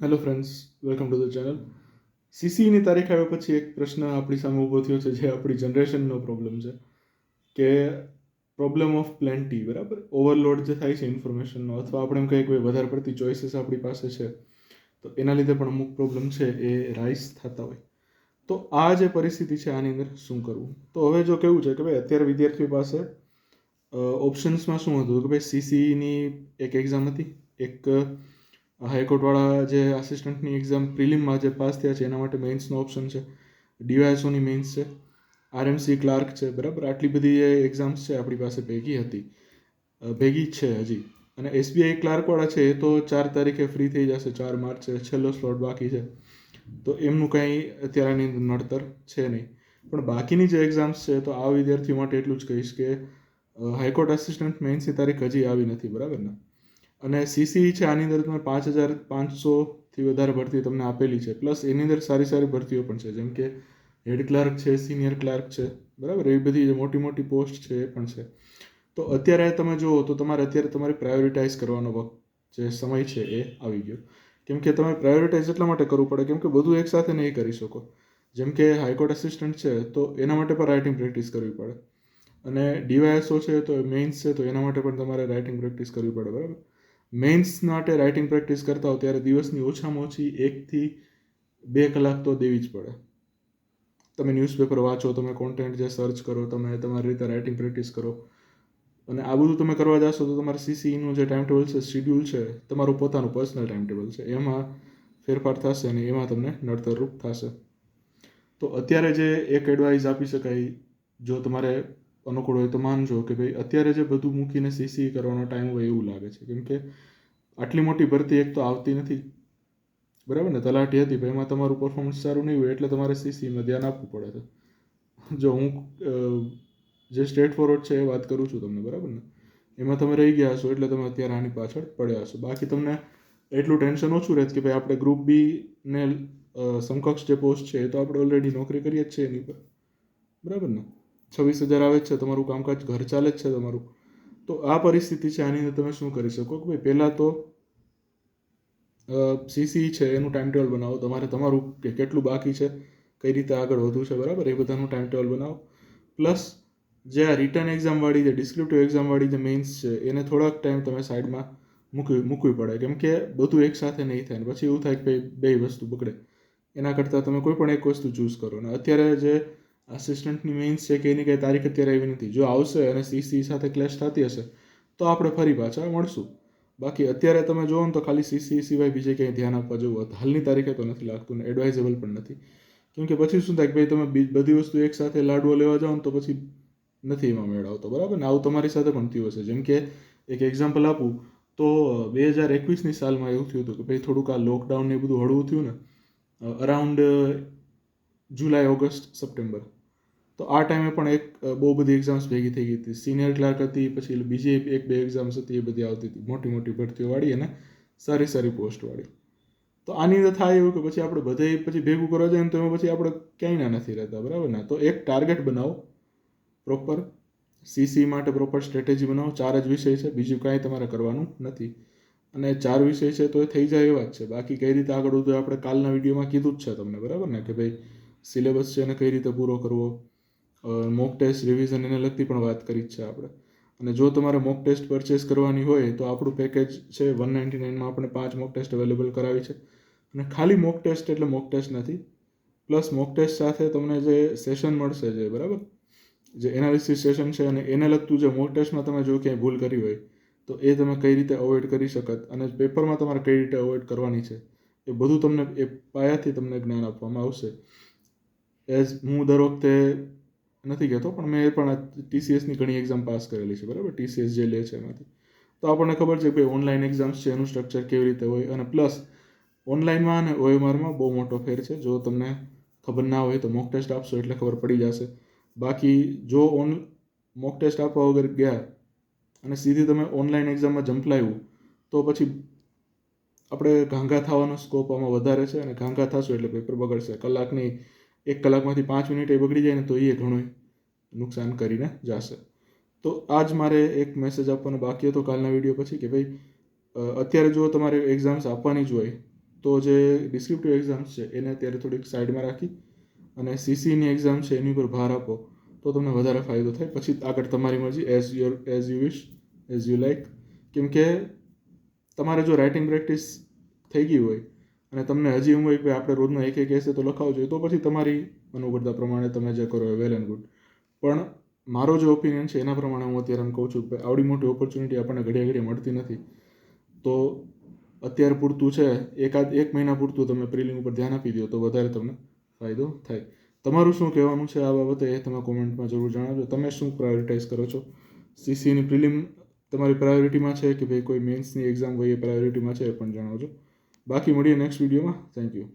Hello friends, welcome to the channel. સીસીની તારીખ આવ્યા પછી એક પ્રશ્ન આપણી સામે ઊભો થયો છે, જે આપણી જનરેશનનો પ્રોબ્લેમ છે કે પ્રોબ્લેમ ઓફ પ્લેન્ટી. બરાબર, ઓવરલોડ જે થાય છે ઇન્ફોર્મેશનનો, અથવા આપણે એમ કહીએ કે વધારે પડતી ચોઇસીસ આપણી પાસે છે, તો એના લીધે પણ અમુક પ્રોબ્લેમ છે એ રાઇઝ થતા હોય. તો આ જે પરિસ્થિતિ છે, આની અંદર શું કરવું? તો હવે જો કેવું છે કે ભાઈ અત્યારે વિદ્યાર્થીઓ પાસે ઓપ્શન્સમાં શું હતું કે ભાઈ સીસીની એક એક્ઝામ હતી, એક હાઈકોર્ટવાળા જે આસિસ્ટન્ટની એક્ઝામ પ્રિલિમમાં જે પાસ થયા છે એના માટે મેઇન્સનો ઓપ્શન છે, ડીવાયએસઓની મેઇન્સ છે, આરએમસી ક્લાર્ક છે. બરાબર, આટલી બધી જે એક્ઝામ્સ છે આપણી પાસે ભેગી હતી, ભેગી છે હજી. અને એસબીઆઈ ક્લાર્કવાળા છે એ તો 4 તારીખે ફ્રી થઈ જશે, 4 માર્ચે છેલ્લો સ્લોટ બાકી છે, તો એમનું કંઈ અત્યારેની નડતર છે નહીં. પણ બાકીની જે એક્ઝામ્સ છે, તો આ વિદ્યાર્થીઓ માટે એટલું જ કહીશ કે હાઈકોર્ટ આસિસ્ટન્ટ મેઇન્સની તારીખ હજી આવી નથી. બરાબર ને? અને સીસી છે, આની અંદર તમે 5,500થી વધારે ભરતી તમને આપેલી છે, પ્લસ એની અંદર સારી સારી ભરતીઓ પણ છે, જેમ કે હેડ ક્લાર્ક છે, સિનિયર ક્લાર્ક છે. બરાબર, એવી બધી જે મોટી મોટી પોસ્ટ છે એ પણ છે. તો અત્યારે તમે જુઓ તો અત્યારે તમારે પ્રાયોરિટાઇઝ કરવાનો વખત જે સમય છે એ આવી ગયો. કેમ કે તમે પ્રાયોરિટાઇઝ એટલા માટે કરવું પડે કેમ કે બધું એકસાથે નહીં કરી શકો. જેમ કે હાઈકોર્ટ આસિસ્ટન્ટ છે, તો એના માટે પણ રાઇટિંગ પ્રેક્ટિસ કરવી પડે, અને ડીવાયએસઓ છે તો મેઇન્સ છે, તો એના માટે પણ તમારે રાઇટિંગ પ્રેક્ટિસ કરવી પડે. બરાબર, મેઇન્સ માટે રાઇટિંગ પ્રેક્ટિસ કરતા હો ત્યારે દિવસની ઓછામાં ઓછી 1 થી 2 કલાક તો દેવી જ પડે. તમે ન્યૂઝપેપર વાંચો, તમે કોન્ટેન્ટ જે સર્ચ કરો, તમે તમારી રીતે રાઇટિંગ પ્રેક્ટિસ કરો, અને આ બધું તમે કરવા જશો તો તમારે સીસીનું જે ટાઈમ ટેબલ છે, શિડ્યુલ છે, તમારું પોતાનું પર્સનલ ટાઈમ ટેબલ છે, એમાં ફેરફાર થશે અને એમાં તમને નડતરરૂપ થશે. તો અત્યારે જે એક એડવાઇસ આપી શકાય, જો તમારે અનુકૂળ હોય તો માનજો કે ભાઈ અત્યારે જે બધું મૂકીને સીસી કરવાનો ટાઈમ હોય એવું લાગે છે. કેમ કે આટલી મોટી ભરતી એક તો આવતી નથી. બરાબર ને? તલાટી હતી, ભાઈ એમાં તમારું પરફોર્મન્સ સારું નહીં હોય એટલે તમારે સીસીમાં ધ્યાન આપવું પડે છે. જો હું જે સ્ટ્રેટ ફોરવર્ડ છે એ વાત કરું છું તમને, બરાબર ને? એમાં તમે રહી ગયા હશો એટલે તમે અત્યારે આની પાછળ પડ્યા હશો. બાકી તમને એટલું ટેન્શન ઓછું રહે કે ભાઈ આપણે ગ્રુપ બી ને સમકક્ષ જે પોસ્ટ છે એ તો આપણે ઓલરેડી નોકરી કરીએ જ છે એની પર. બરાબર ને? 26,000 આવે જ છે, તમારું કામકાજ ઘર ચાલે જ છે તમારું. તો આ પરિસ્થિતિ છે, આની અંદર તમે શું કરી શકો કે ભાઈ પહેલાં તો સીસી છે એનું ટાઈમ ટેબલ બનાવો. તમારું કે કેટલું બાકી છે, કઈ રીતે આગળ વધવું છે, બરાબર, એ બધાનું ટાઈમ ટેબલ બનાવો. પ્લસ જે આ રિટર્ન એક્ઝામવાળી, જે ડિસ્ક્રિપ્ટિવ એક્ઝામવાળી જે મેઇન્સ છે, એને થોડાક ટાઈમ તમે સાઈડમાં મૂકવી પડે. કેમ કે બધું એકસાથે નહીં થાય ને પછી એવું થાય કે બે વસ્તુ બગડે. એના કરતાં તમે કોઈ પણ એક વસ્તુ ચૂઝ કરો. અને અત્યારે જે આસિસ્ટન્ટની મેઇન્સ છે કે એની કંઈ તારીખ અત્યારે આવી નથી. જો આવશે અને સીસી સાથે ક્લેશ થતી હશે તો આપણે ફરી પાછા મળશું. બાકી અત્યારે તમે જુઓ ને તો ખાલી સીસી સિવાય બીજે ક્યાંય ધ્યાન આપવા જેવું હાલની તારીખે તો નથી લાગતું, ને એડવાઇઝેબલ પણ નથી. કેમ કે પછી શું થાય કે ભાઈ તમે બધી વસ્તુ એકસાથે લાડવો લેવા જાઓ ને તો પછી નથી એમાં મેળ આવતો. બરાબર ને? આવું તમારી સાથે પણ થયું હશે. જેમ કે એક એક્ઝામ્પલ આપું તો 2021ની સાલમાં એવું થયું હતું કે ભાઈ થોડુંક આ લોકડાઉન ને એ બધું હળવું થયું ને, અરાઉન્ડ જુલાઈ, ઓગસ્ટ, સપ્ટેમ્બર. તો આ ટાઈમે પણ એક બહુ બધી એક્ઝામ્સ ભેગી થઈ ગઈ હતી. સિનિયર ક્લાર્ક હતી, પછી બીજી 1-2 એક્ઝામ્સ હતી, એ બધી આવતી હતી, મોટી મોટી ભરતીઓવાળી અને સારી સારી પોસ્ટવાળી. તો આની અંદર થાય એવું કે પછી આપણે બધે પછી ભેગું કરવા જાય ને તો એમાં પછી આપણે ક્યાંયના નથી રહેતા. બરાબર ને? તો એક ટાર્ગેટ બનાવો પ્રોપર. સીસી માટે પ્રોપર સ્ટ્રેટેજી બનાવો. 4 જ વિષય છે, બીજું કાંઈ તમારે કરવાનું નથી. અને 4 વિષય છે તો એ થઈ જાય એવા જ છે. બાકી કઈ રીતે આગળ વધવું આપણે કાલના વિડીયોમાં કીધું જ છે તમને. બરાબર ને? કે ભાઈ સિલેબસ છે એને કઈ રીતે પૂરો કરવો, મોક ટેસ્ટ, રિવિઝન, એને લગતી પણ વાત કરી જ છે આપણે. અને જો તમારે મોક ટેસ્ટ પરચેસ કરવાની હોય તો આપણું પેકેજ છે 199માં આપણે 5 મોક ટેસ્ટ અવેલેબલ કરાવી છે. અને ખાલી મોક ટેસ્ટ એટલે મોક ટેસ્ટ નથી, પ્લસ મોક ટેસ્ટ સાથે તમને જે સેશન મળશે, જે બરાબર જે એનાલિસિસ સેશન છે, અને એને લગતું જે મોક ટેસ્ટમાં તમે જો ક્યાંય ભૂલ કરી હોય તો એ તમે કઈ રીતે અવોઇડ કરી શકત, અને પેપરમાં તમારે કઈ રીતે અવોઇડ કરવાની છે, એ બધું તમને એ પાયાથી તમને જ્ઞાન આપવામાં આવશે. હું દર વખતે નથી કહેતો, પણ મેં પણ ટીસીએસની ઘણી એક્ઝામ પાસ કરેલી છે. બરાબર, ટીસીએસ જે લે છે એમાંથી તો આપણને ખબર છે કે ભાઈ ઓનલાઈન એક્ઝામ્સ છે એનું સ્ટ્રક્ચર કેવી રીતે હોય. અને પ્લસ ઓનલાઈનમાં અને ઓએમઆરમાં બહુ મોટો ફેર છે. જો તમને ખબર ના હોય તો મોક ટેસ્ટ આપશો એટલે ખબર પડી જશે. બાકી જો મોક ટેસ્ટ આપવા વગર ગયા અને સીધી તમે ઓનલાઈન એક્ઝામમાં ઝંપલાવ્યું તો પછી આપણે ઘાંઘા થવાનો સ્કોપ આમાં વધારે છે. અને ઘાંઘા થશું એટલે પેપર બગડશે. કલાકની 1 કલાકમાંથી 5 મિનિટ એ બગડી જાય ને તો એ ઘણું નુકસાન કરીને જશે. તો આ જ મારે એક મેસેજ આપવાનો બાકી હતો કાલના વિડીયો પછી, કે ભાઈ અત્યારે જો તમારે એક્ઝામ્સ આપવાની જ હોય તો જે ડિસ્ક્રિપ્ટિવ એક્ઝામ્સ છે એને અત્યારે થોડીક સાઈડમાં રાખી અને સીસીની એક્ઝામ છે એની ઉપર ભાર આપો તો તમને વધારે ફાયદો થાય. પછી આગળ તમારી મરજી, as you wish, as you like. કેમ કે તમારે જો રાઇટિંગ પ્રેક્ટિસ થઈ ગઈ હોય અને તમને હજી એમ હોય કે આપણે રોજનો એક એસે તો લખાવો જોઈએ, તો પછી તમારી અનુકૂળતા પ્રમાણે તમે જે કરો એ વેલ એન્ડ ગુડ. પણ મારો જે ઓપિનિયન છે એના પ્રમાણે હું અત્યારે એમ કહું છું કે આવડી મોટી ઓપોર્ચ્યુનિટી આપણને ઘડિયા ઘડિયા મળતી નથી. તો અત્યાર પૂરતું છે, એક મહિના પૂરતું તમે પ્રિલિમ ઉપર ધ્યાન આપી દો તો વધારે તમને ફાયદો થાય. તમારું શું કહેવાનું છે આ બાબતે એ તમે કોમેન્ટમાં જરૂર જણાવજો. તમે શું પ્રાયોરિટાઇઝ કરો છો? સીસીની પ્રિલિમ તમારી પ્રાયોરિટીમાં છે કે ભાઈ કોઈ મેન્સની એક્ઝામ હોય એ પ્રાયોરિટીમાં છે, એ પણ જણાવજો. બાકી મળીએ નેક્સ્ટ વિડીયોમાં. Thank you.